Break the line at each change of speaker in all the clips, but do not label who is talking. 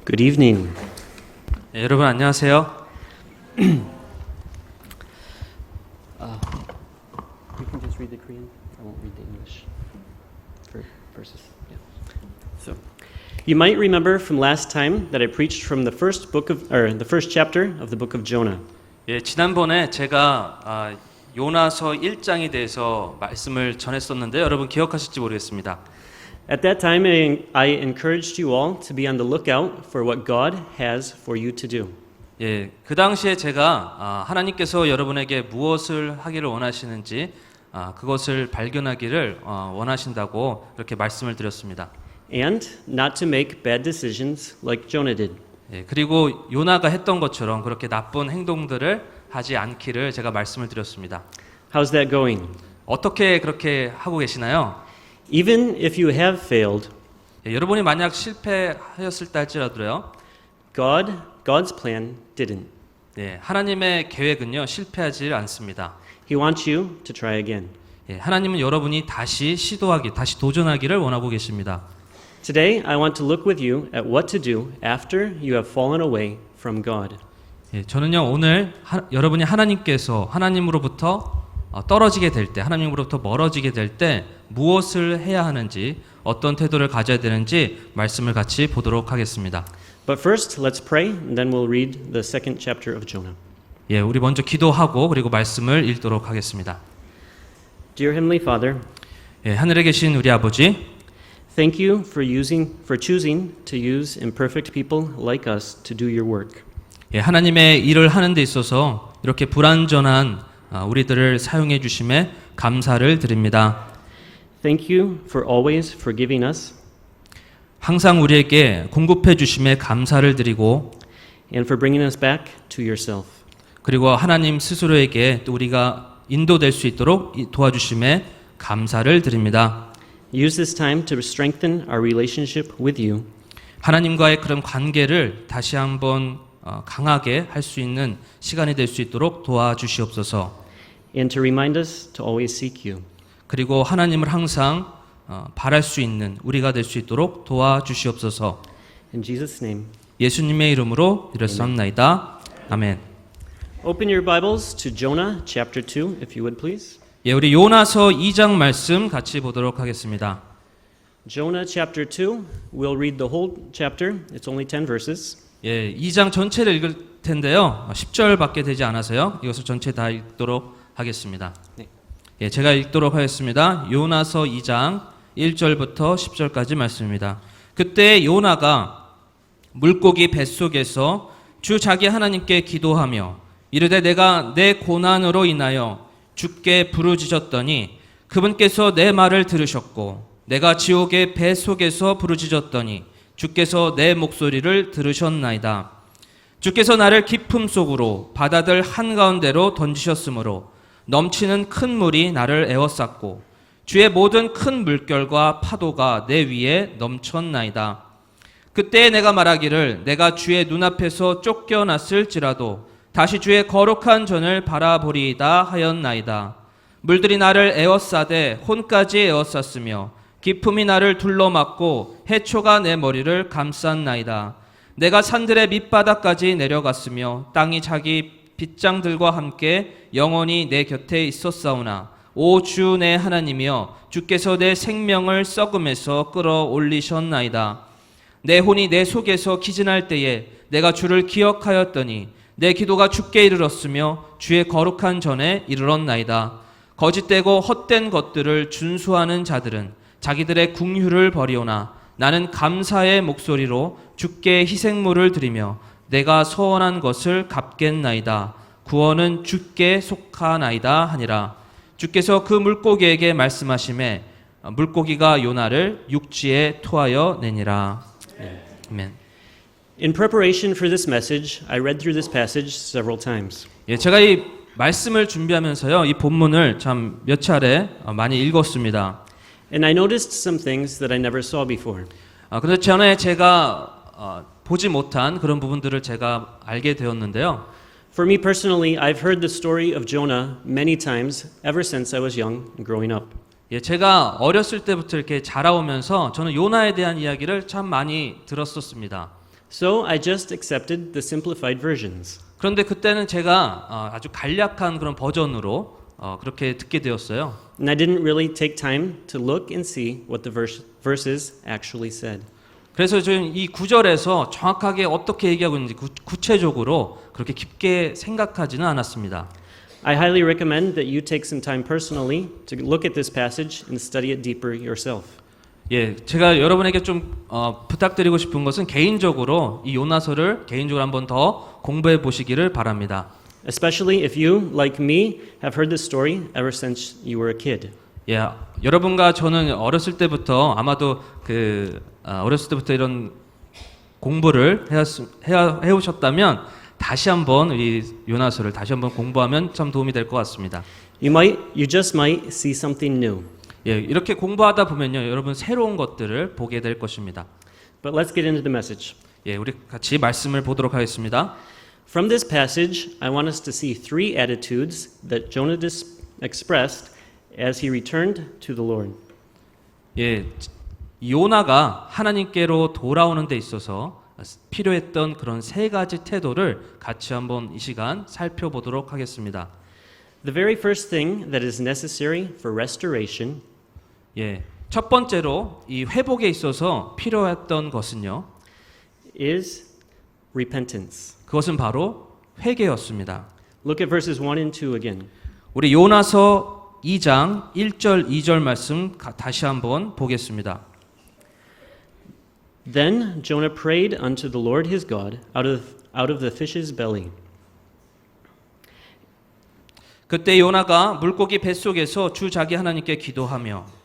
Good evening.
네, 여러분 안녕하세요.
You can just read the Korean. I won't read the English for verses. Yeah. So, you might remember from last time that I preached from the first chapter of the book of Jonah.
예, 지난번에 제가 요나서 1장에 대해서 말씀을 전했었는데 여러분 기억하실지 모르겠습니다.
At that time, I encouraged you all to be on the lookout for what God has for you to do.
예, 그 당시에 제가 하나님께서 여러분에게 무엇을 하기를 원하시는지 그것을 발견하기를 원하신다고 그렇게 말씀을 드렸습니다.
And not to make bad decisions like Jonah did.
예, 그리고 요나가 했던 것처럼 그렇게 나쁜 행동들을 하지 않기를 제가 말씀을 드렸습니다.
How's that going?
어떻게 그렇게 하고 계시나요?
Even if you have failed,
예, 여러분이 만약 실패하였을다 할지라도요.
God's plan didn't.
예, 하나님의 계획은요 실패하지 않습니다.
He wants you to try again.
예, 하나님은 여러분이 다시 도전하기를 원하고 계십니다.
Today, I want to look with you at what to do after you have fallen away from God.
예, 저는요 오늘 여러분이 하나님으로부터 떨어지게 될 때, 하나님으로부터 멀어지게 될 때 무엇을 해야 하는지, 어떤 태도를 가져야 되는지 말씀을 같이 보도록 하겠습니다.
But first, let's pray, and then we'll read the second chapter of Jonah.
예, 우리 먼저 기도하고 그리고 말씀을 읽도록 하겠습니다.
Dear Heavenly Father,
예, 하늘에 계신 우리 아버지,
thank you for choosing to use imperfect people like us to do your work.
예, 하나님의 일을 하는 데 있어서 이렇게 불완전한 우리들을 사용해 주심에 감사를 드립니다.
Thank you for always forgiving us
항상 우리에게 공급해 주심에 감사를 드리고
and for bringing us back to yourself.
그리고 하나님 스스로에게 또 우리가 인도될 수 있도록 도와주심에 감사를 드립니다.
Use this time to strengthen our relationship with you.
하나님과의 그런 관계를 다시 한번 강하게 할 수 있는 시간이 될 수 있도록 도와주시옵소서.
And to remind us to always seek you.
그리고 하나님을 항상 바랄 수 있는 우리가 될 수 있도록 도와주시옵소서.
In Jesus' name.
예수님의 이름으로 기도했사옵나이다. 아멘.
Open your Bibles to Jonah chapter 2, if you would please.
예, 우리 요나서 2장 말씀 같이 보도록 하겠습니다.
Jonah chapter 2, we'll read the whole chapter. It's only 10 verses.
예, 2장 전체를 읽을 텐데요. 10절밖에 되지 않아서요. 이것을 전체 다 읽도록 하겠습니다.
네.
예, 제가 읽도록 하겠습니다. 요나서 2장 1절부터 10절까지 말씀입니다. 그때 요나가 물고기 뱃속에서 주 자기 하나님께 기도하며 이르되 내가 내 고난으로 인하여 주께 부르짖었더니 그분께서 내 말을 들으셨고 내가 지옥의 뱃속에서 부르짖었더니 주께서 내 목소리를 들으셨나이다. 주께서 나를 깊음 속으로 바다들 한가운데로 던지셨으므로 넘치는 큰 물이 나를 에워쌌고 주의 모든 큰 물결과 파도가 내 위에 넘쳤나이다. 그때 내가 말하기를 내가 주의 눈앞에서 쫓겨났을지라도 다시 주의 거룩한 전을 바라보리이다 하였나이다. 물들이 나를 에워싸되 혼까지 에워쌌으며 깊음이 나를 둘러막고 해초가 내 머리를 감쌌나이다. 내가 산들의 밑바닥까지 내려갔으며 땅이 자기 빗장들과 함께 영원히 내 곁에 있었사오나 오 주 내 하나님이여 주께서 내 생명을 썩음에서 끌어올리셨나이다. 내 혼이 내 속에서 기진할 때에 내가 주를 기억하였더니 내 기도가 주께 이르렀으며 주의 거룩한 전에 이르렀나이다. 거짓되고 헛된 것들을 준수하는 자들은 자기들의 궁휼을 버리오나 나는 감사의 목소리로 주께 희생물을 드리며 내가 서원한 것을 갚겠나이다. 구원은 주께 속하나이다 하니라. 주께서 그 물고기에게 말씀하시매 물고기가 요나를 육지에 토하여 내니라. 아멘.
In preparation for this message, I read through this passage several times.
예, 제가 이 말씀을 준비하면서요, 이 본문을 참 몇 차례 많이 읽었습니다.
And I noticed some things that I never saw before.
그래서 전에 제가 보지 못한 그런 부분들을 제가 알게 되었는데요.
For me personally, I've heard the story of Jonah many times ever since I was young and growing up.
예, 제가 어렸을 때부터 이렇게 자라오면서 저는 요나에 대한 이야기를 참 많이 들었었습니다.
So I just accepted the simplified versions.
그런데 그때는 제가 아주 간략한 그런 버전으로 그렇게 듣게 되었어요.
And I didn't really take time to look and see what the verses actually said.
그래서 저는 이 구절에서 정확하게 어떻게 얘기하고 있는지 구체적으로 그렇게 깊게 생각하지는 않았습니다.
I highly recommend that you take some time personally to look at this passage and study it deeper yourself.
예, 제가 여러분에게 좀 부탁드리고 싶은 것은 개인적으로 이 요나서를 개인적으로 한번 더 공부해 보시기를 바랍니다.
Especially if you, like me, have heard this story ever since you were a kid.
예, 여러분과 저는 어렸을 때부터 아마도 어렸을 때부터 이런 공부를 해오셨다면 다시 한번 이 요나서를 다시 한번 공부하면 참 도움이 될 것 같습니다.
You just might see something new.
예, 이렇게 공부하다 보면요, 여러분 새로운 것들을 보게 될 것입니다.
But let's get into the message.
예, 우리 같이 말씀을 보도록 하겠습니다.
From this passage, I want us to see three attitudes that Jonah expressed as he returned to the Lord.
예, 요나가 하나님께로 돌아오는 데 있어서 필요했던 그런 세 가지 태도를 같이 한번 이 시간 살펴보도록 하겠습니다.
The very first thing that is necessary for restoration
예, 첫 번째로 이 회복에 있어서 필요했던 것은요,
is repentance.
그것은 바로 회개였습니다.
Look at verses 1 and 2 again.
우리 요나서 2장 1절 2절 말씀 다시 한번 보겠습니다.
Then Jonah prayed unto the Lord his God out of the fish's belly.
그때 요나가 물고기 뱃속에서 주 자기 하나님께 기도하며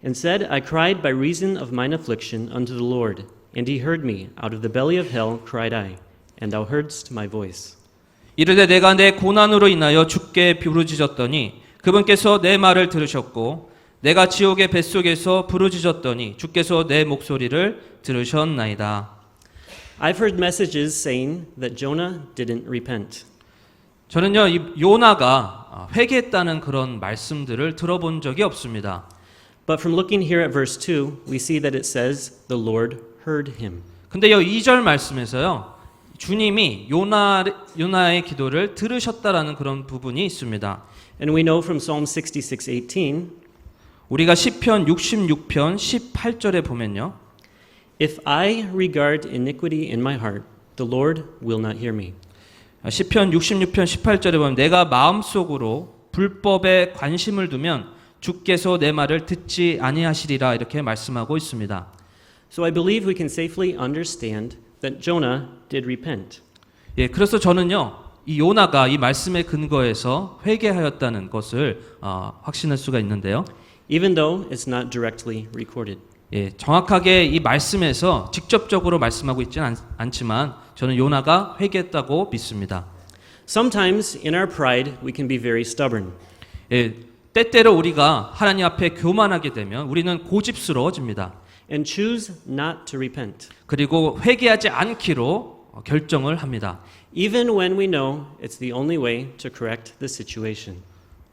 And said, I cried by reason of mine affliction unto the Lord, and he heard me. Out of the belly of hell cried I, and thou heardst my voice.
이르되 내가 내 고난으로 인하여 주께 부르짖었더니 그분께서 내 말을 들으셨고 내가 지옥의 뱃속에서 부르짖었더니 주께서 내 목소리를 들으셨나이다.
I've heard messages saying that Jonah didn't repent.
저는요, 이 요나가 회개했다는 그런 말씀들을 들어본 적이 없습니다.
But from looking here at verse 2, we see that it says the Lord heard him.
근데요, 2절 말씀에서요, 주님이 요나의 기도를 들으셨다라는 그런 부분이 있습니다.
And we know from Psalm 66:18,
우리가 시편 66편 18절에 보면요.
If I regard iniquity in my heart, the Lord will not hear me.
시편 66편 18절에 보면 내가 마음속으로 불법에 관심을 두면 주께서 내 말을 듣지 아니하시리라 이렇게 말씀하고 있습니다.
So I believe we can safely understand that Jonah did repent.
예, 그래서 저는요, 이 요나가 이 말씀의 근거에서 회개하였다는 것을 확신할 수가 있는데요.
Even though it's not directly recorded.
예, 정확하게 이 말씀에서 직접적으로 말씀하고 있지는 않지만 저는 요나가 회개했다고 믿습니다.
Sometimes in our pride we can be very stubborn.
예, 때때로 우리가 하나님 앞에 교만하게 되면 우리는 고집스러워집니다.
And choose not to repent.
그리고 회개하지 않기로 결정을 합니다.
Even when we know it's the only way to correct the situation.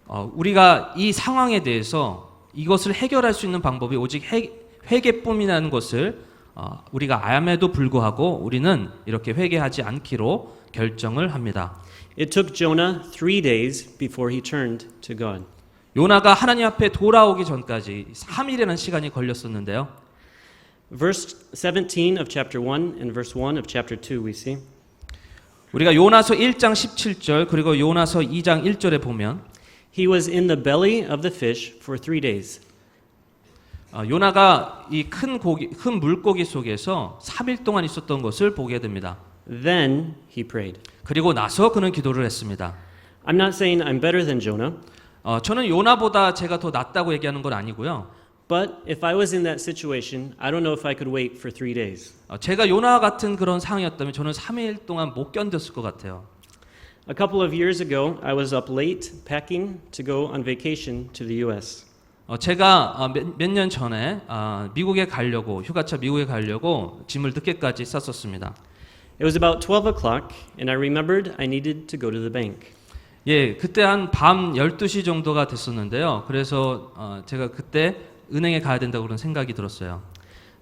우리가 이 상황에 대해서 이것을 해결할 수 있는 방법이 오직 회개뿐이라는 것을 우리가 암에도 불구하고 우리는 이렇게 회개하지 않기로 결정을 합니다.
It took Jonah 3 days before he turned to God.
요나가 하나님 앞에 돌아오기 전까지 3일이라는 시간이 걸렸었는데요.
Verse 17 of chapter 1 and verse 1 of chapter 2 we see.
우리가 요나서 1장 17절 그리고 요나서 2장 1절에 보면
He was in the belly of the fish for 3 days.
요나가 이 큰 물고기 속에서 3일 동안 있었던 것을 보게 됩니다.
Then he prayed.
그리고 나서 그는 기도를 했습니다.
I'm not saying I'm better than Jonah,
저는 요나보다 제가 더 낫다고 얘기하는 건 아니고요.
but if I was in that situation, I don't know if I could wait for 3 days.
제가 요나 같은 그런 상황이었다면 저는 3일 동안 못 견뎠을 것 같아요.
A couple of years ago, I was up late packing to go on vacation to the US.
제가 몇 년 전에 휴가차 미국에 가려고 짐을 늦게까지 쌌었습니다.
It was about 12 o'clock, and I remembered I needed to go to the bank.
예, 그때 한 밤 12시 정도가 됐었는데요. 그래서 제가 그때 은행에 가야 된다고 그런 생각이 들었어요.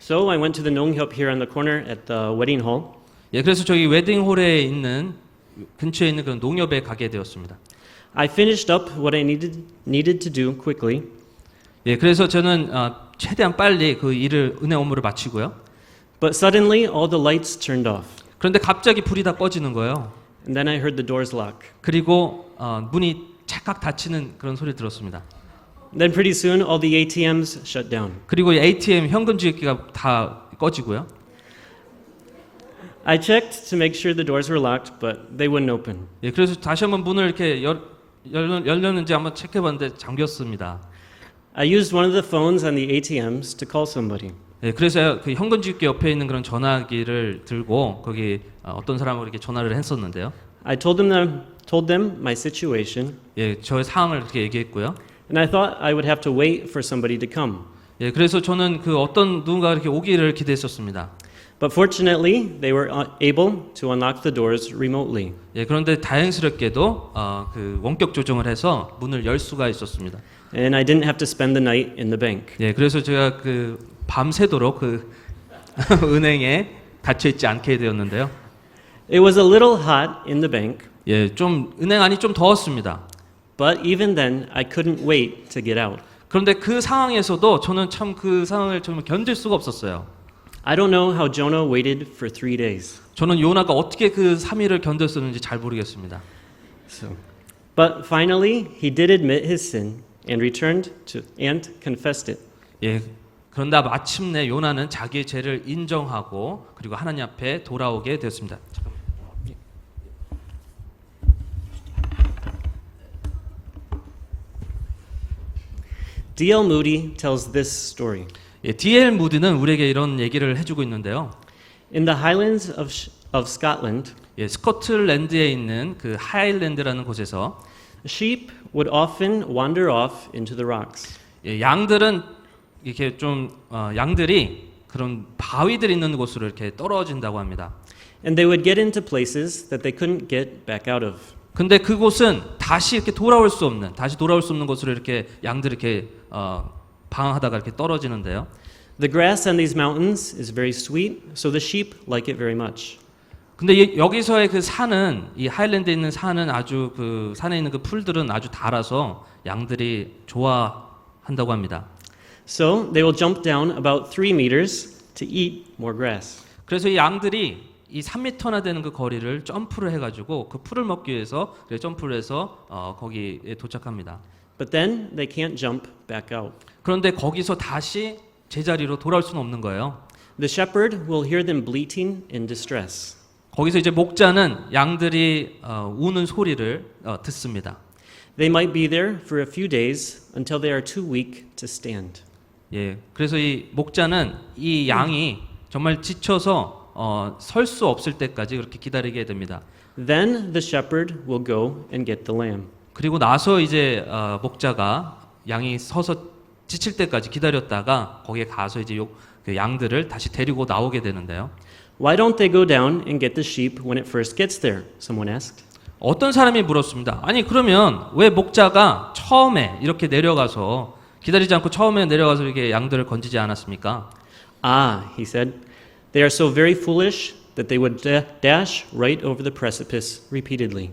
So I went to the Nonghyup here on the corner at the wedding hall.
예, 그래서 저기 웨딩홀에 있는 근처에 있는 그런 농협에 가게 되었습니다.
I finished up what I needed to do quickly.
예, 그래서 저는 최대한 빨리 그 일을 은행 업무를 마치고요.
But suddenly all the lights turned off.
그런데 갑자기 불이 다 꺼지는 거예요.
And then I heard the doors lock.
그리고 문이 찰칵 닫히는 그런 소리 들었습니다.
Then pretty soon all the ATMs shut down.
그리고 이 ATM 현금 지급기가 다 꺼지고요.
I checked to make sure the doors were locked, but they wouldn't open.
예, 그래서 다시 한번 문을 이렇게 열렸는지 한번 체크해봤는데 잠겼습니다.
I used one of the phones on the ATMs to call somebody.
예, 그래서 그 현금 지급기 옆에 있는 그런 전화기를 들고 거기 어떤 사람으로 이렇게 전화를 했었는데요.
I told them my situation,
예, 저의 상황을 그렇게 얘기했고요.
and I thought I would have to wait for somebody to come.
예, 그래서 저는 그 어떤 누군가 이렇게 오기를 기대했었습니다.
But fortunately, they were able to unlock the doors remotely.
예, 그런데 다행스럽게도 그 원격 조정을 해서 문을 열 수가 있었습니다.
And I didn't have to spend the night in the bank.
예, 그래서 제가 그 밤새도록 그 은행에 갇혀 있지 않게 되었는데요.
It was a little hot in the bank,
예, 좀 은행 안이 좀 더웠습니다.
but even then, I couldn't wait to get out.
그런데 그 상황에서도 저는 참 그 상황을 정말 견딜 수가 없었어요.
I don't know how Jonah waited for 3 days.
저는 요나가 어떻게 그 3일을 견뎠었는지 잘 모르겠습니다.
But finally, he did admit his sin and returned and confessed it.
예, 그런데 마침내 요나는 자기의 죄를 인정하고 그리고 하나님 앞에 돌아오게 되었습니다.
D.L. Moody tells this story.
예, D.L. 무디는 우리에게 이런 얘기를 해주고 있는데요.
In the Highlands of Scotland,
예, 스코틀랜드에 있는 그 하일랜드라는 곳에서
sheep would often wander off into the rocks.
예, 양들은 이렇게 좀 양들이 그런 바위들 있는 곳으로 이렇게 떨어진다고 합니다.
And they would get into places that they couldn't get back out of.
근데 그곳은 다시 이렇게 돌아올 수 없는 곳으로 이렇게 양들이 이렇게 방황하다가 이렇게 떨어지는데요.
The grass on these mountains is very sweet, so the sheep like it very much.
근데 여기서의 그 산은 이 하일랜드에 있는 산은 아주 그 산에 있는 그 풀들은 아주 달아서 양들이 좋아한다고 합니다.
So they will jump down about 3 meters to eat more grass.
그래서 이 양들이 이 3m나 되는 그 거리를 점프를 해가지고 그 풀을 먹기 위해서 점프를 해서 거기에 도착합니다.
But then they can't jump back out.
그런데 거기서 다시 제자리로 돌아올 수는 없는 거예요.
The shepherd will hear them bleating in distress.
거기서 이제 목자는 양들이 우는 소리를 듣습니다.
They might be there for a few days until they are too weak to stand.
예, 그래서 이 목자는 이 양이 정말 지쳐서 설 수 없을 때까지 그렇게 기다리게 됩니다.
Then the shepherd will go and get the lamb.
그리고 나서 이제 목자가 양이 서서 지칠 때까지 기다렸다가 거기에 가서 이제 그 양들을 다시 데리고 나오게 되는데요.
Why don't they go down and get the sheep when it first gets there? Someone asked.
어떤 사람이 물었습니다. 아니 그러면 왜 목자가 처음에 이렇게 내려가서 기다리지 않고 처음에 내려가서 이렇게 양들을 건지지 않았습니까?
Ah, he said, they are so very foolish that they would dash right over the precipice repeatedly.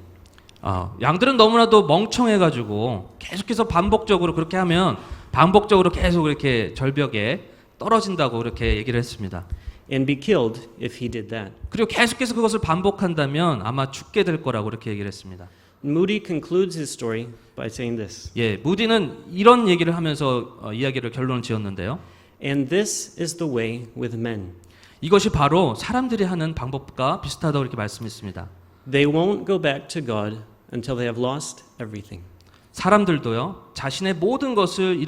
양들은 너무나도 멍청해가지고 계속해서 반복적으로 그렇게 하면 반복적으로 계속 이렇게 절벽에 떨어진다고 그렇게 얘기를 했습니다.
And be killed if he did that.
그리고 계속해서 그것을 반복한다면 아마 죽게 될 거라고 그렇게 얘기를 했습니다.
Moody concludes his story by saying this.
예, 무디는 이런 얘기를 하면서 이야기를 결론을 지었는데요.
And this is the way with men.
이것이 바로 사람들이 하는 방법과 비슷하다고 이렇게 말씀했습니다.
They won't go back to God until they have lost everything.
사람들도요, 자신의 모든 것을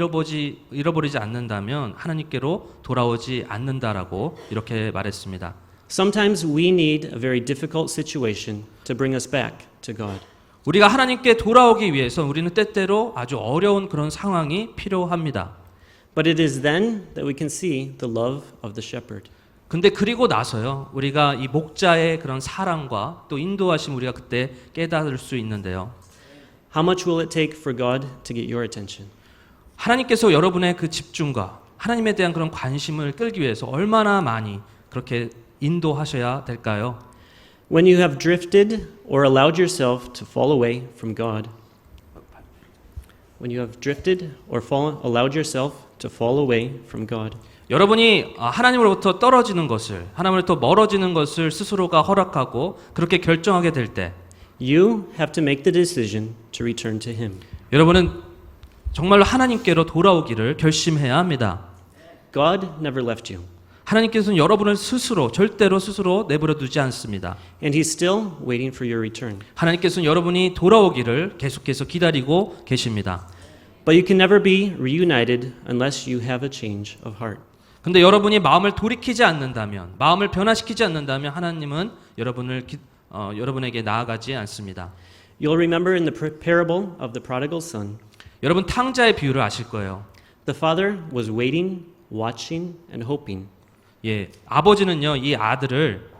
잃어버리지 않는다면 하나님께로 돌아오지 않는다라고 이렇게 말했습니다.
Sometimes we need a very difficult situation to bring us back to God.
우리가 하나님께 돌아오기 위해서 우리는 때때로 아주 어려운 그런 상황이 필요합니다.
But it is then that we can see the love of the shepherd.
근데 그리고 나서요, 우리가 이 목자의 그런 사랑과 또 인도하심 우리가 그때 깨달을 수 있는데요.
How much will it take for God to get your attention?
하나님께서 여러분의 그 집중과 하나님에 대한 그런 관심을 끌기 위해서 얼마나 많이 그렇게 인도하셔야 될까요?
When you have drifted or allowed yourself to fall away from God, when you have drifted or allowed yourself to fall away from God,
여러분이 하나님으로부터 떨어지는 것을, 하나님으로부터 멀어지는 것을 스스로가 허락하고 그렇게 결정하게 될 때,
you have to make the decision to return to Him.
여러분은 정말로 하나님께로 돌아오기를 결심해야 합니다.
God never left you,
하나님께서는 여러분을 절대로 스스로 내버려 두지 않습니다.
and He's still waiting for your return.
하나님께서는 여러분이 돌아오기를 계속해서 기다리고 계십니다.
But you can never be reunited unless you have a change of heart.
근데 여러분이 마음을 돌이키지 않는다면, 마음을 변화시키지 않는다면 하나님은 여러분에게 나아가지 않습니다.
You'll remember in the parable of the prodigal son,
여러분 탕자의 비유를 아실 거예요.
the father was waiting, watching, and hoping.
예, 아버지는요 이 아들을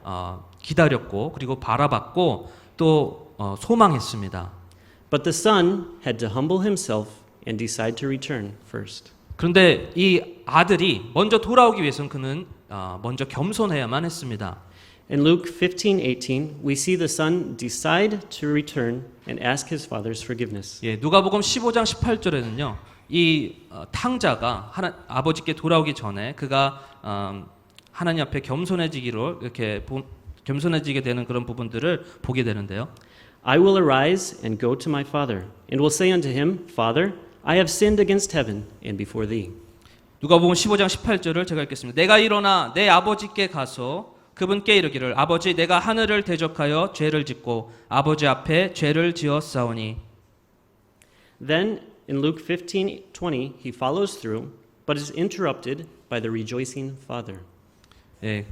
기다렸고 그리고 바라봤고 또 소망했습니다.
But the son had to humble himself and decide to return first.
그런데 이 아들이 먼저 돌아오기 위해서는 그는 먼저 겸손해야만 했습니다.
In Luke 15:18, we see the son decide to return and ask his father's forgiveness.
예, 누가복음 15장 18절에는요. 이 탕자가 아버지께 돌아오기 전에 그가 하나님 앞에 겸손해지기로 이렇게 겸손해지게 되는 그런 부분들을 보게 되는데요.
I will arise and go to my father, and will say unto him, Father, I have sinned against heaven and before thee.
누가복음 15장 18절을 제가 읽겠습니다. 내가 일어나 내 아버지께 가서 그분께 이르기를 아버지 내가 하늘을 대적하여 죄를 짓고 아버지 앞에 죄를 지었사오니.
Then in Luke 15:20, he follows through, but is interrupted by the rejoicing father.
예.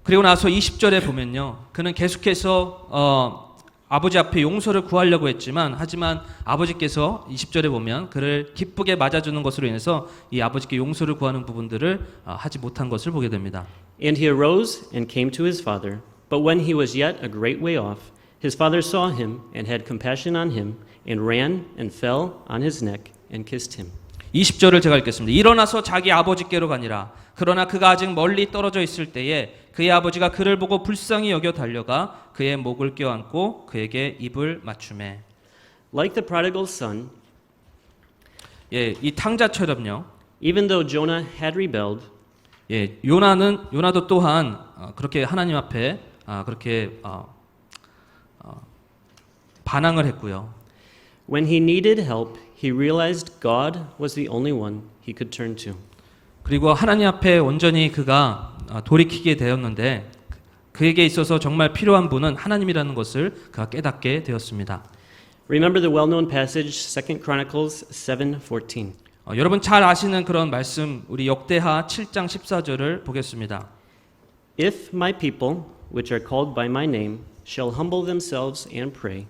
그리고 나서 20절에 보면요. 그는 계속해서 아버지 앞에 용서를 구하려고 했지만 하지만 아버지께서 20절에 보면 그를 기쁘게 맞아주는 것으로 인해서 이 아버지께 용서를 구하는 부분들을 하지 못한 것을 보게 됩니다.
And he arose and came to his father. But when he was yet a great way off, his father saw him and had compassion on him and ran and fell on his neck and kissed him.
20절을 제가 읽겠습니다. 일어나서 자기 아버지께로 가니라. 그러나 그가 아직 멀리 떨어져 있을 때에 그의 아버지가 그를 보고 불쌍히 여겨 달려가 그의 목을 껴안고 그에게 입을 맞추매.
Like the prodigal son,
예, 이 탕자처럼요.
even though Jonah had rebelled,
예, 요나도 또한 그렇게 하나님 앞에 그렇게 반항을 했고요.
when he needed help, he realized God was the only one he could turn to.
그리고 하나님 앞에 온전히 그가 돌이키게 되었는데 그에게 있어서 정말 필요한 분은 하나님이라는 것을 그가 깨닫게 되었습니다.
Remember the well-known passage 2 Chronicles 7:14.
여러분 잘 아시는 그런 말씀 우리 역대하 7장 14절을 보겠습니다.
If my people, which are called by my name, shall humble themselves and pray,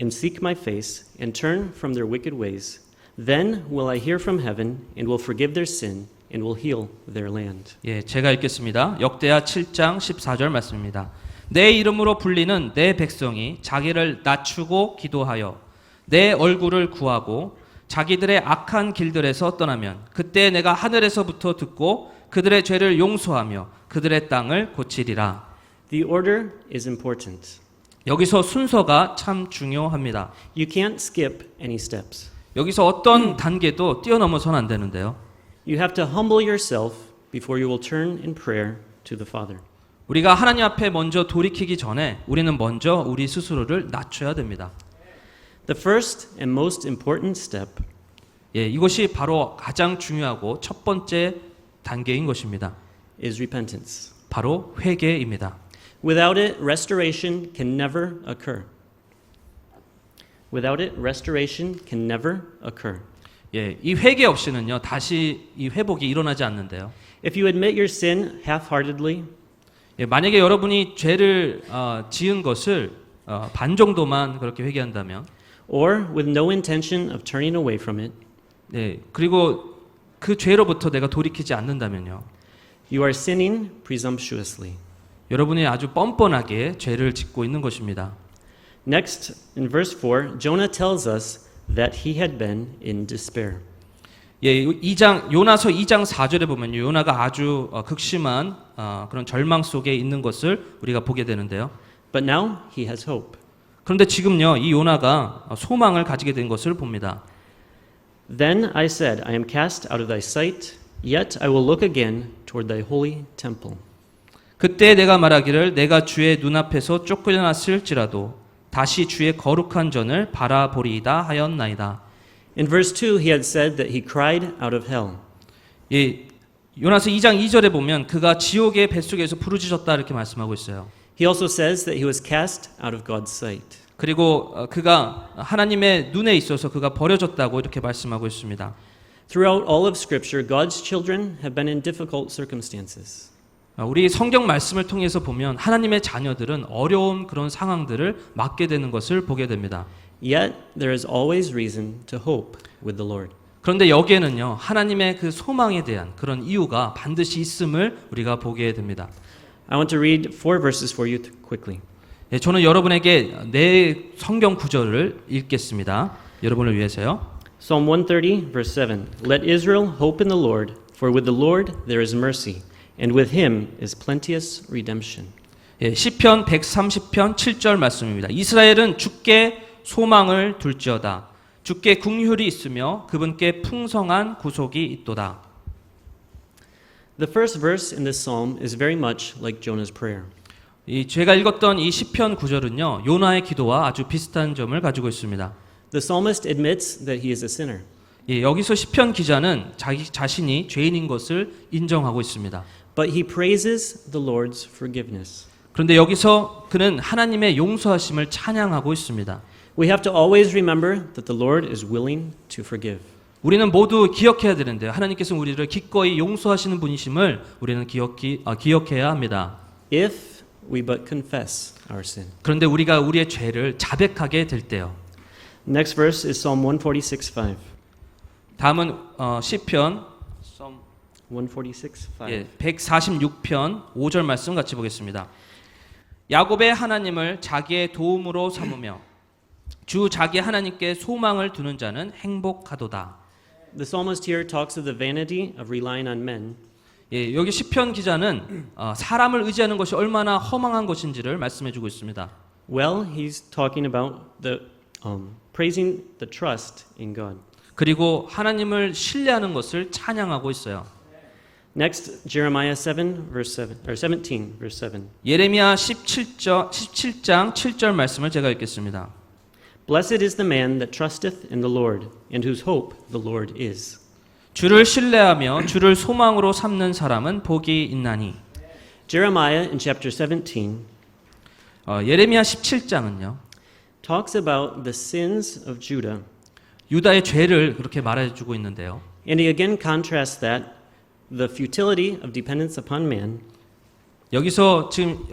and seek my face, and turn from their wicked ways, then will I hear from heaven, and will forgive their sin, and will heal their land.
예, 제가 읽겠습니다. 역대하 7장 14절 말씀입니다. 내 이름으로 불리는 내 백성이 자기를 낮추고 기도하여 내 얼굴을 구하고 자기들의 악한 길들에서 떠나면 그때 내가 하늘에서부터 듣고 그들의 죄를 용서하며 그들의 땅을 고치리라.
The order is important.
여기서 순서가 참 중요합니다.
You can't skip any steps.
여기서 어떤 단계도 뛰어넘어서는 안 되는데요.
You have to humble yourself before you will turn in prayer to the Father.
우리가 하나님 앞에 먼저 돌이키기 전에 우리는 먼저 우리 스스로를 낮춰야 됩니다.
The first and most important step
예, 이것이 바로 가장 중요하고 첫 번째 단계인 것입니다.
is repentance.
바로 회개입니다.
Without it, restoration can never occur. Without it, restoration can never occur.
예, 이 회개 없이는요 다시 이 회복이 일어나지 않는데요.
If you admit your sin half-heartedly,
예, 만약에 여러분이 죄를 지은 것을 반 정도만 그렇게 회개한다면,
or with no intention of turning away from it,
예, 그리고 그 죄로부터 내가 돌이키지 않는다면요,
you are sinning presumptuously.
여러분이 아주 뻔뻔하게 죄를 짓고 있는 것입니다.
Next, in verse 4, Jonah tells us that he had been in despair.
예, 요나서 2장 4절에 보면요. 요나가 아주 극심한 그런 절망 속에 있는 것을 우리가 보게 되는데요.
But now he has hope.
그런데 지금요. 이 요나가 소망을 가지게 된 것을 봅니다.
Then I said, I am cast out of thy sight, yet I will look again toward thy holy temple.
그때 내가 말하기를 내가 주의 눈앞에서 쫓겨났을지라도 다시 주의 거룩한 전을 바라보리이다 하였나이다.
In verse 2, he had said that he cried out of hell.
예, 요나서 2장 2절에 보면 그가 지옥의 뱃속에서 부르짖었다 이렇게 말씀하고 있어요.
He also says that he was cast out of God's sight.
그리고 그가 하나님의 눈에 있어서 그가 버려졌다고 이렇게 말씀하고 있습니다.
Throughout all of Scripture, God's children have been in difficult circumstances.
우리 성경 말씀을 통해서 보면 하나님의 자녀들은 어려운 그런 상황들을 맞게 되는 것을 보게 됩니다.
Yet there is always reason to hope with the Lord.
그런데 여기에는요, 하나님의 그 소망에 대한 그런 이유가 반드시 있음을 우리가 보게 됩니다.
I want to read 4 verses for you quickly.
예, 저는 여러분에게 네 성경 구절을 읽겠습니다. 여러분을 위해서요.
Psalm 130, verse 7. Let Israel hope in the Lord, for with the Lord there is mercy, and with him is plenteous redemption.
예, 시편 130편 7절 말씀입니다. 이스라엘은 주께 소망을 둘지어다. 주께 긍휼이 있으며 그분께 풍성한 구속이 있도다.
The first verse in this psalm is very much like Jonah's prayer.
이 제가 읽었던 이 시편 구절은요. 요나의 기도와 아주 비슷한 점을 가지고 있습니다.
The psalmist admits that he is a sinner.
예, 여기서 시편 기자는 자기 자신이 죄인인 것을 인정하고 있습니다.
But he praises the Lord's forgiveness.
그런데 여기서 그는 하나님의 용서하심을 찬양하고 있습니다.
We have to always remember that the Lord is willing to forgive.
우리는 모두 기억해야 되는데요. 하나님께서 우리를 기꺼이 용서하시는 분이심을 우리는 기억해야 합니다.
If we but confess our sin.
그런데 우리가 우리의 죄를 자백하게 될 때요.
Next verse is Psalm 146:5.
다음은 시편
146:5.
예, 146편 5절 말씀 같이 보겠습니다. 야곱의 하나님을 자기의 도움으로 삼으며 주 자기 하나님께 소망을 두는 자는 행복하도다.
The psalmist here talks of the vanity of relying on men.
예, 여기 시편 기자는 사람을 의지하는 것이 얼마나 허망한 것인지를 말씀해주고 있습니다.
Well, he's talking about the praising the trust in God.
그리고 하나님을 신뢰하는 것을 찬양하고 있어요.
Next, Jeremiah 7 verse 7 or 17 verse 7.
예레미야 17장 7절 말씀을 제가 읽겠습니다.
Blessed is the man that trusteth in the Lord, and whose hope the Lord is.
주를 신뢰하며 주를 소망으로 삼는 사람은 복이 있나니.
Jeremiah in chapter 17
예레미야 17장은요.
talks about the sins of Judah,
유다의 죄를 그렇게 말해주고 있는데요.
and he again contrasts that the futility of dependence upon man
여기서 지금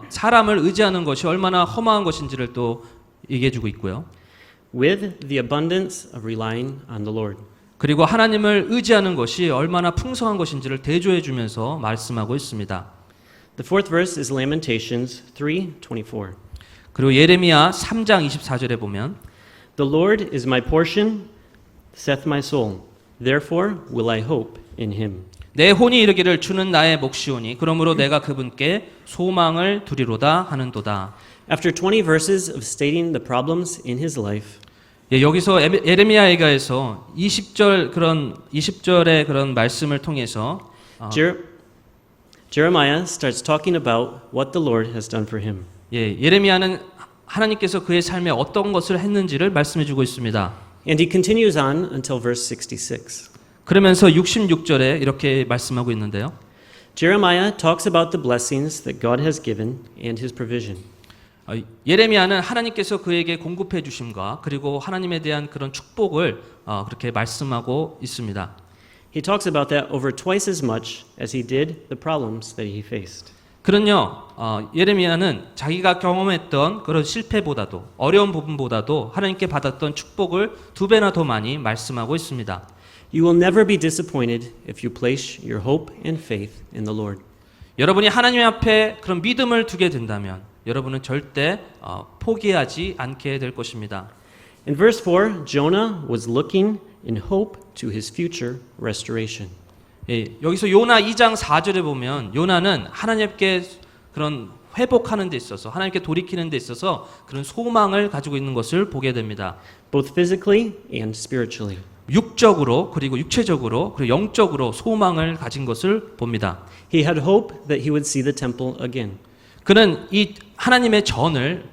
사람을 의지하는 것이 얼마나 허망한 것인지를 또 얘기해주고 있고요.
with the abundance of relying on the Lord.
그리고 하나님을 의지하는 것이 얼마나 풍성한 것인지를 대조해주면서 말씀하고 있습니다.
The fourth verse is Lamentations 3:24.
그리고 예레미야 3장 24절에 보면
The Lord is my portion, saith my soul. Therefore will I hope in him.
내 혼이 이르기를 주는 나의 몫이오니 그러므로 내가 그분께 소망을 두리로다 하는도다.
After 20 verses of stating the problems in his life,
예, 여기서 예레미야에서 20절의 그런 말씀을 통해서
Jeremiah starts talking about what the Lord has done for him.
예, 예레미야는 하나님께서 그의 삶에 어떤 것을 했는지를 말씀해주고 있습니다.
And he continues on until verse 66.
그러면서 66절에 이렇게 말씀하고 있는데요.
Jeremiah talks about the blessings that God has given and his provision.
예레미야는 하나님께서 그에게 공급해 주심과 그리고 하나님에 대한 그런 축복을 그렇게 말씀하고 있습니다.
He talks about that over twice as much as he did the problems that he faced.
그런요, 예레미야는 자기가 경험했던 그런 실패보다도 어려운 부분보다도 하나님께 받았던 축복을 2배나 더 많이 말씀하고 있습니다.
You will never be disappointed if you place your hope and faith in the Lord.
여러분이 하나님 앞에 그런 믿음을 두게 된다면 여러분은 절대 포기하지 않게 될 것입니다.
In verse 4, Jonah was looking in hope to his future restoration.
예, 여기서 요나 2장 4절에 보면 요나는 하나님께 그런 회복하는 데 있어서 하나님께 돌이키는 데 있어서 그런 소망을 가지고 있는 것을 보게 됩니다.
Both physically and spiritually.
육적으로 그리고 육체적으로 그리고 영적으로 소망을 가진 것을 봅니다.
He had hope that he would see the temple again.
그는 이 하나님의 전을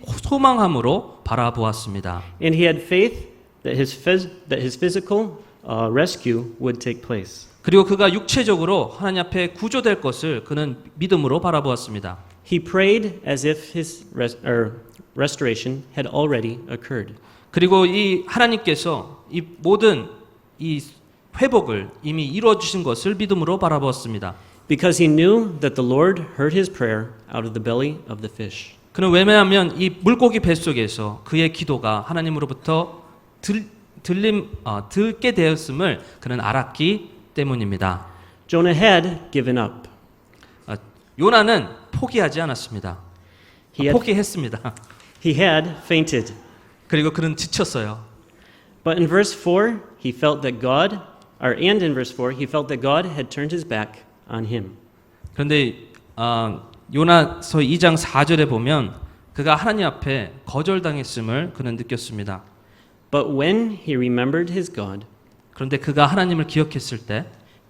소망함으로 바라보았습니다.
And he had faith that his physical rescue would take place.
그리고 그가 육체적으로 하나님 앞에 구조될 것을 그는 믿음으로 바라보았습니다.
He prayed as if his restoration had already occurred.
그리고 이 하나님께서 이 모든 이 회복을 이미 이루어 주신 것을 믿음으로 바라보았습니다.
Because he knew that the Lord heard his prayer out of the belly of the fish.
그는 왜냐하면 이 물고기 뱃속에서 그의 기도가 하나님으로부터 듣게 되었음을 그는 알았기 때문입니다.
Jonah had given up.
요나는 포기하지 않았습니다.
He had,
포기했습니다.
he had fainted.
그리고 그는 지쳤어요.
But in verse 4, he felt that and in verse 4, he felt that God had turned his back on him.
그런데 요나서 2장 4절에 보면 그가 하나님 앞에 거절당했음을 그는 느꼈습니다.
But when he remembered his God,
그런데 그가 하나님을 기억했을 때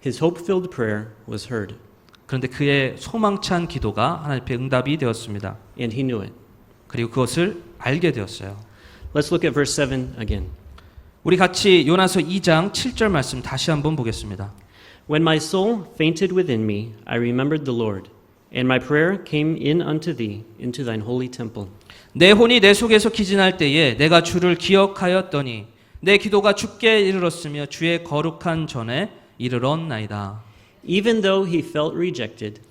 his hope-filled prayer was heard,
그런데 그의 소망찬 기도가 하나님 앞에 응답이 되었습니다.
and he knew it.
그리고 그것을 알게 되었어요.
Let's look at verse 7 again.
우리 같이 요나서 2장 7절 말씀 다시 한번 보겠습니다.
When my soul fainted within me, I remembered the Lord, and my prayer came in unto thee into thine holy temple.
내 혼이 내 속에서 기진할 때에 내가 주를 기억하였더니 내 기도가 주께 이르렀으며 주의 거룩한 전에 이르렀나이다.
Even though he felt rejected,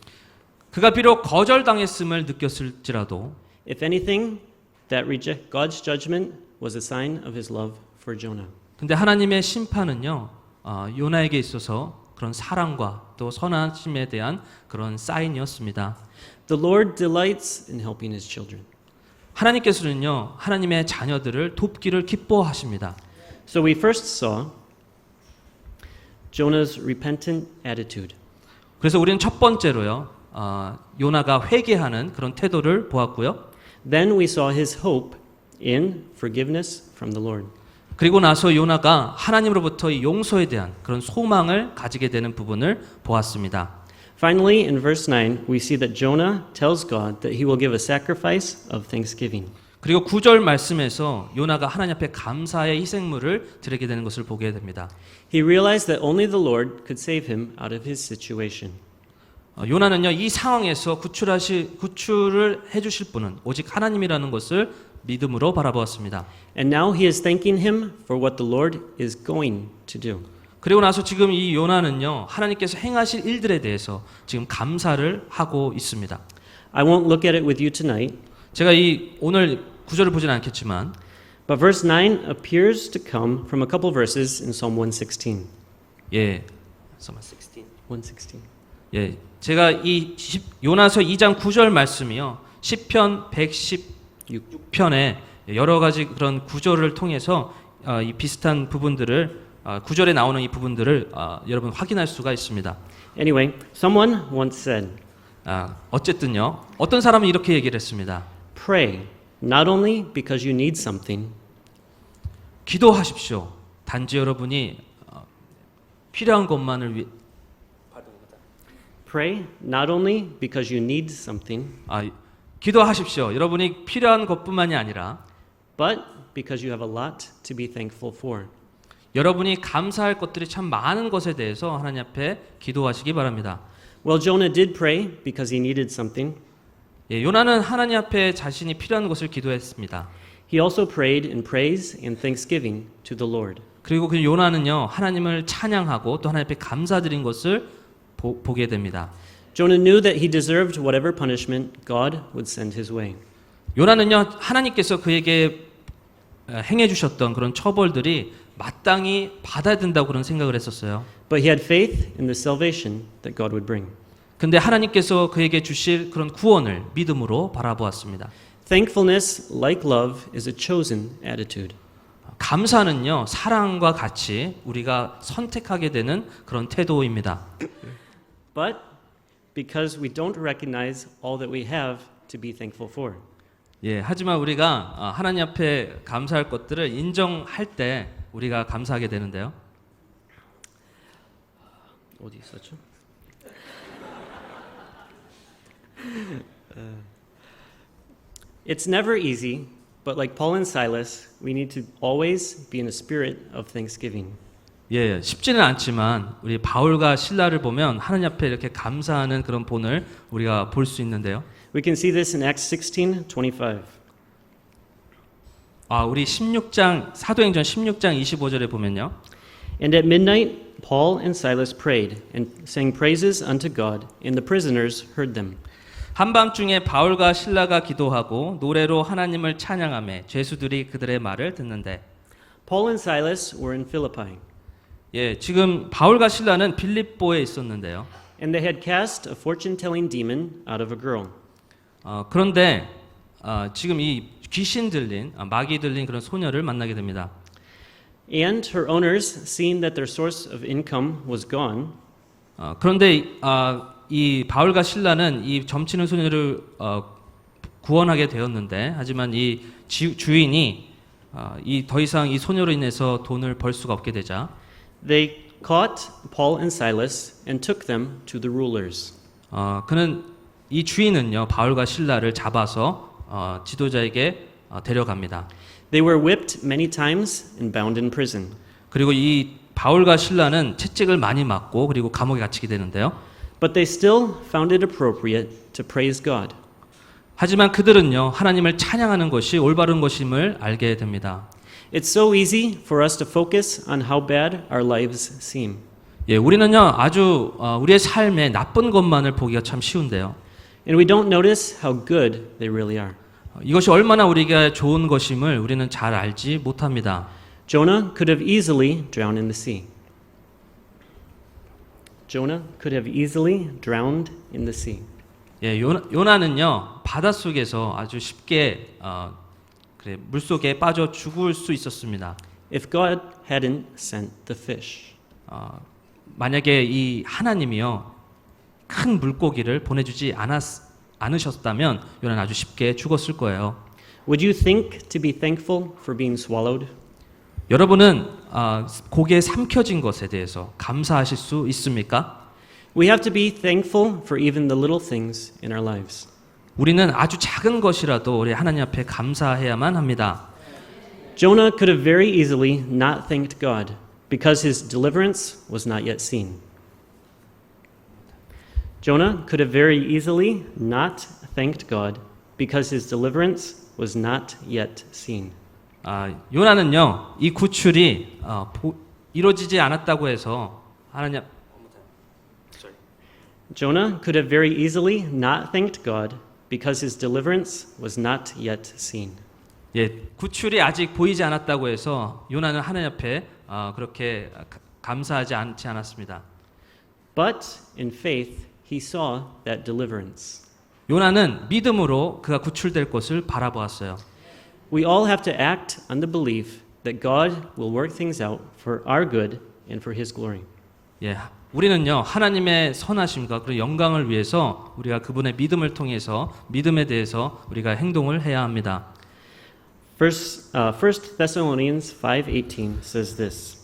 그가 비록 거절당했음을 느꼈을지라도
if anything, that God's judgment was a sign of his love for Jonah.
근데 하나님의 심판은요 요나에게 있어서 그런 사랑과 또 선하심에 대한 그런 사인이었습니다.
The Lord delights in helping his children.
하나님께서는요 하나님의 자녀들을 돕기를 기뻐하십니다.
So we first saw Jonah's repentant attitude.
그래서 우리는 첫 번째로요 요나가 회개하는 그런 태도를 보았고요.
Then we saw his hope in forgiveness from the Lord.
그리고 나서 요나가 하나님으로부터 이 용서에 대한 그런 소망을 가지게 되는 부분을 보았습니다.
Finally, in verse 9, we see that Jonah tells God that he will give a sacrifice of thanksgiving.
그리고 9절 말씀에서 요나가 하나님 앞에 감사의 희생물을 드리게 되는 것을 보게 됩니다.
He realized that only the Lord could save him out of his situation.
요나는요 이 상황에서 구출을 해주실 분은 오직 하나님이라는 것을 믿음으로 바라보았습니다.
And now he is thanking him for what the Lord is going to do.
그리고 나서 지금 이 요나는요 하나님께서 행하실 일들에 대해서 지금 감사를 하고 있습니다.
I won't look at it with you tonight,
제가 이 오늘 구절을 보지는 않겠지만
but verse 9 appears to come from a couple verses in Psalm 116.
예,
116.
예, 제가 이 요나서 2장 9절 말씀이요 시편 116편에 여러 가지 그런 구절을 통해서 이 비슷한 부분들을 구절에 나오는 이 부분들을 여러분 확인할 수가 있습니다.
Anyway, someone once said,
어쨌든요 어떤 사람은 이렇게 얘기를 했습니다.
pray not only because you need something,
기도하십시오. 단지 여러분이 필요한 것만을 위해
pray not only because you need something,
기도하십시오. 여러분이 필요한 것뿐만이 아니라
but because you have a lot to be thankful for.
여러분이 감사할 것들이 참 많은 것에 대해서 하나님 앞에 기도하시기 바랍니다.
Well, Jonah did pray because he needed something.
예, 요나는 하나님 앞에 자신이 필요한 것을 기도했습니다.
He also prayed in praise and thanksgiving to the Lord.
그리고 그 요나는요 하나님을 찬양하고 또 하나님 앞에 감사드린 것을 보게 됩니다.
Jonah knew that he deserved whatever punishment God would send his way.
요나는요 하나님께서 그에게 행해 주셨던 그런 처벌들이 마땅히 받아야 된다고 그런 생각을 했었어요.
But he had faith in the salvation that God would bring.
근데 하나님께서 그에게 주실 그런 구원을 믿음으로 바라보았습니다.
Thankfulness, like love, is a chosen attitude.
감사는요, 사랑과 같이 우리가 선택하게 되는 그런 태도입니다.
But because we don't recognize all that we have to be thankful for.
예, 하지만 우리가 하나님 앞에 감사할 것들을 인정할 때 우리가 감사하게 되는데요.
어디 있었죠? It's never easy, but like Paul and Silas, we need to always be in a spirit of thanksgiving.
예, 쉽지는 않지만 우리 바울과 실라를 보면 하나님 앞에 이렇게 감사하는 그런 본을 우리가 볼 수 있는데요.
We can see this in Acts 16:25.
우리 16장 사도행전 16장 25절에 보면요.
And at midnight, Paul and Silas prayed and sang praises unto God, and the prisoners heard them.
한밤중에 바울과 실라가 기도하고 노래로 하나님을 찬양하며 죄수들이 그들의 말을 듣는데.
Paul and Silas were in Philippi,
예, 지금 바울과 실라는 빌립보에 있었는데요.
and they had cast a fortune-telling demon out of a girl.
그런데 지금 이 귀신 들린 마귀 들린 그런 소녀를 만나게 됩니다.
And her owners, seeing that their source of income was gone,
그런데 이 바울과 실라는 이 점치는 소녀를 구원하게 되었는데, 하지만 이 주인이 이 더 이상 이 소녀로 인해서 돈을 벌 수가 없게 되자,
they caught Paul and Silas and took them to the rulers.
그는 이 주인은요 바울과 실라를 잡아서 지도자에게 데려갑니다.
They were whipped many times and bound in prison.
그리고 이 바울과 실라는 채찍을 많이 맞고 그리고 감옥에 갇히게 되는데요.
But they still found it appropriate to praise God.
하지만 그들은요 하나님을 찬양하는 것이 올바른 것임을 알게 됩니다.
It's so easy for us to focus on how bad our lives seem.
예, 우리는요 아주 우리의 삶에 나쁜 것만을 보기가 참 쉬운데요.
And we don't notice how good they really are.
이것이 얼마나 우리가 좋은 것임을 우리는 잘 알지 못합니다.
Jonah could have easily drowned in the sea. Jonah could have easily drowned in the sea.
예, 요나는요 바닷속에서 아주 쉽게 물속에 빠져 죽을 수 있었습니다.
If God hadn't sent the fish.
만약에 이 하나님이요 큰 물고기를 보내주지 않으셨다면 요나는 아주 쉽게 죽었을 거예요.
Would you think to be thankful for being swallowed?
여러분은 고기에 삼켜진 것에 대해서 감사하실 수 있습니까?
We have to be thankful for even the little things in our lives.
우리는 아주 작은 것이라도 우리 하나님 앞에 감사해야만 합니다.
Jonah could have very easily not thanked God because his deliverance was not yet seen. Jonah could have very easily not thanked God because his deliverance was not yet seen.
요나는요 이 구출이 이루어지지 않았다고 해서 하나님
Jonah could have very easily not thanked God because his deliverance was not yet seen.
예, 구출이 아직 보이지 않았다고 해서 요나는 하나님 앞에 그렇게 감사하지 않지 않았습니다.
But in faith he saw that deliverance.
요나는 믿음으로 그가 구출될 것을 바라보았어요.
We all have to act on the belief that God will work things out for our good and for his glory.
예, 우리는요 하나님의 선하심과 그리고 영광을 위해서 우리가 그분의 믿음을 통해서 믿음에 대해서 우리가 행동을 해야 합니다.
First Thessalonians 5:18 says this.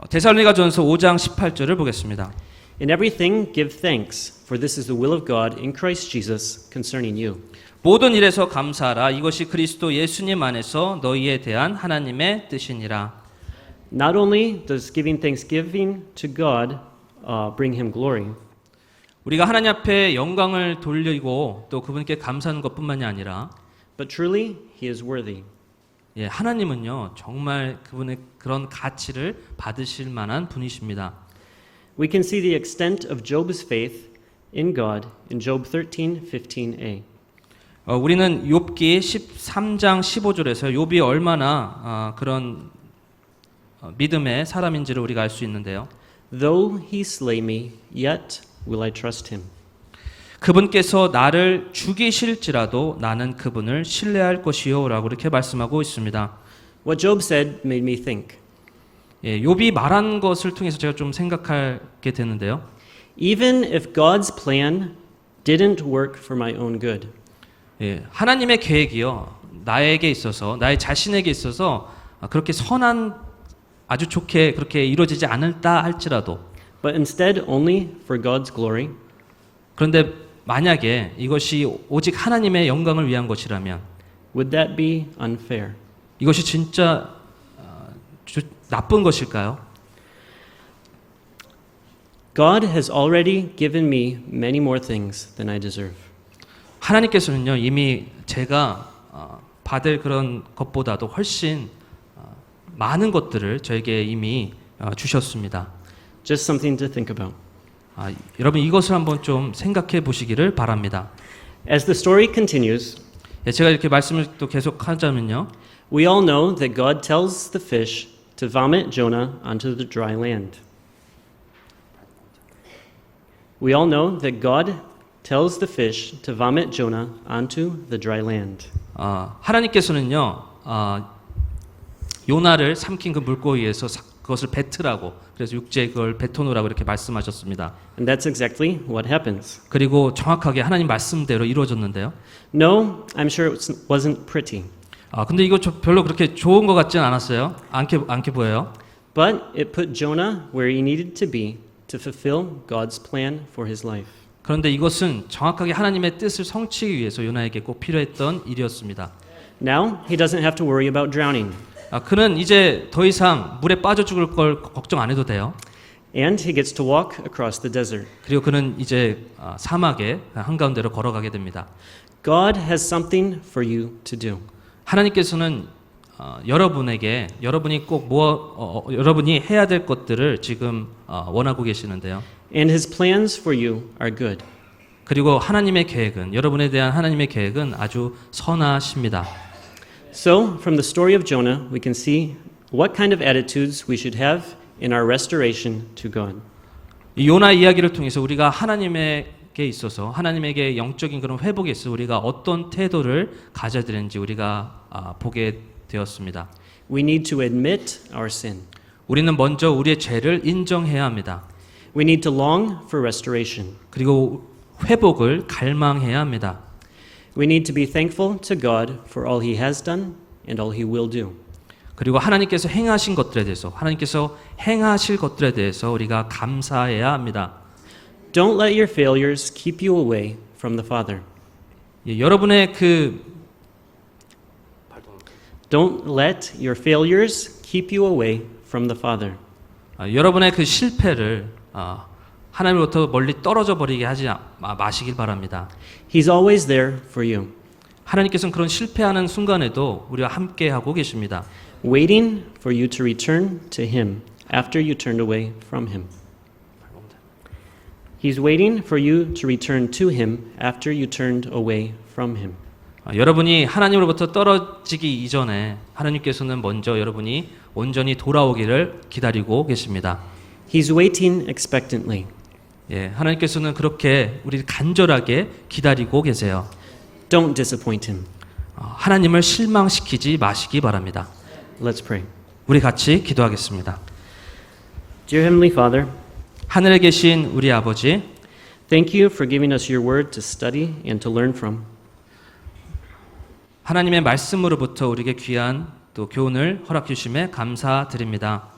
데살로니가전서 5장 18절을 보겠습니다.
In everything give thanks, for this is the will of God in Christ Jesus concerning you.
모든 일에서 감사하라. 이것이 그리스도 예수님 안에서 너희에 대한 하나님의 뜻이니라.
Not only does giving thanksgiving to God bring him glory,
우리가 하나님 앞에 영광을 돌리고 또 그분께 감사하는 것뿐만이 아니라
but truly he is worthy.
예, 하나님은요 정말 그분의 그런 가치를 받으실 만한 분이십니다.
We can see the extent of Job's faith in God in Job 13:15a.
우리는 욥기 13장 15절에서 욥이 얼마나 그런 믿음의 사람인지를 우리가 알 수 있는데요.
Though he slay me, yet will I trust him.
그분께서 나를 죽이실지라도 나는 그분을 신뢰할 것이요라고 이렇게 말씀하고 있습니다.
What Job said made me think.
예, 욥이 말한 것을 통해서 제가 좀 생각하게 되는데요.
Even if God's plan didn't work for my own good,
예, 하나님의 계획이요. 나에게 있어서 나의 자신에게 있어서 그렇게 선한 아주 좋게 그렇게 이루어지지 않을다 할지라도
but instead only for God's glory,
그런데 만약에 이것이 오직 하나님의 영광을 위한 것이라면
would that be unfair?
이것이 진짜 나쁜 것일까요?
God has already given me many more things than I deserve.
하나님께서는요 이미 제가 받을 그런 것보다도 훨씬 많은 것들을 저에게 이미 주셨습니다.
Just something to think about.
여러분 이것을 한번 좀 생각해 보시기를 바랍니다.
As the story continues,
예, 제가 이렇게 말씀을 또 계속 하자면요.
we all know that God tells the fish to vomit Jonah onto the dry land. We all know that God tells the fish to vomit Jonah onto the dry land.
하나님께서는요 요나를 삼킨 그 물고기에서 그것을 뱉으라고 그래서 육지에 그걸 뱉어놓으라고 이렇게 말씀하셨습니다.
And that's exactly what happens.
그리고 정확하게 하나님 말씀대로 이루어졌는데요.
No, I'm sure it wasn't pretty,
근데 이거 별로 그렇게 좋은 것 같진 않았어요. 않게 보여요.
but it put Jonah where he needed to be to fulfill God's plan for his life.
그런데 이것은 정확하게 하나님의 뜻을 성취하기 위해서 요나에게 꼭 필요했던 일이었습니다.
Now he doesn't have to worry about drowning,
그는 이제 더 이상 물에 빠져 죽을 걸 걱정 안 해도 돼요.
and he gets to walk across the desert.
그리고 그는 이제 사막의 한가운데로 걸어가게 됩니다.
God has something for you to do.
하나님께서는 여러분이 꼭 여러분이 해야 될 것들을 지금 원하고 계시는데요.
And his plans for you are good.
그리고 하나님의 계획은 여러분에 대한 하나님의 계획은 아주 선하십니다.
So, from the story of Jonah, we can see what kind of attitudes we should have in our restoration to God.
이 요나 이야기를 통해서 우리가 하나님에게 있어서 하나님에게 영적인 그런 회복에 있어서 우리가 어떤 태도를 가져야 되는지 우리가 보게 되었습니다.
We need to admit our sin.
우리는 먼저 우리의 죄를 인정해야 합니다.
We need to long for restoration.
그리고 회복을 갈망해야 합니다.
We need to be thankful to God for all He has done and all He will do.
그리고 하나님께서 행하신 것들에 대해서 하나님께서 행하실 것들에 대해서 우리가 감사해야 합니다.
Don't let your failures keep you away from the Father.
여러분의
Don't let your failures keep you away from the Father.
여러분의 그 실패를 하나님으로부터 멀리 떨어져 버리게 하지 마시길 바랍니다.
He's always there for you,
하나님께서는 그런 실패하는 순간에도 우리와 함께 하고 계십니다.
waiting for you to return to Him after you turned away from Him. He's waiting for you to return to Him after you turned away from Him.
여러분이 하나님으로부터 떨어지기 이전에 하나님께서는 먼저 여러분이 온전히 돌아오기를 기다리고 계십니다.
He's waiting expectantly.
예, 하나님께서는 그렇게 우리를 간절하게 기다리고 계세요.
Don't disappoint Him.
하나님을 실망시키지 마시기 바랍니다.
Let's pray.
우리 같이 기도하겠습니다.
Dear Heavenly Father,
하늘에 계신 우리 아버지,
thank you for giving us your word to study and to learn from.
하나님의 말씀으로부터 우리에게 귀한 또 교훈을 허락 주심에 감사드립니다.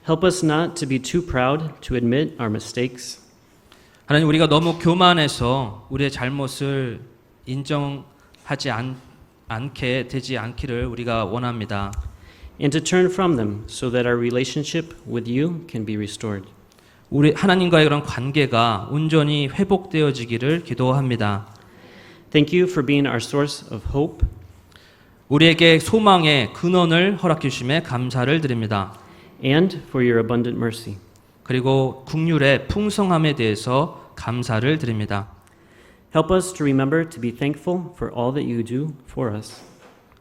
Help us not to be too proud to admit our mistakes.
하나님, 우리가 너무 교만해서 우리의 잘못을 인정하지 않게 되지 않기를 우리가 원합니다.
And to turn from them so that our relationship with you can be restored.
우리 하나님과의 그런 관계가 온전히 회복되어지기를 기도합니다.
Thank you for being our source of hope.
우리에게 소망의 근원을 허락해 주심에 감사를 드립니다.
And for your abundant mercy.
그리고 긍휼의 풍성함에 대해서 감사를 드립니다.
Help us to remember to be thankful for all that you do for us.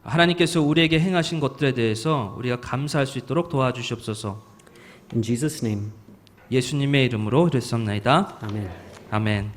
하나님께서 우리에게 행하신 것들에 대해서 우리가 감사할 수 있도록 도와주시옵소서.
In Jesus' name,
예수님의 이름으로 기도했습니다.
amen.
아멘.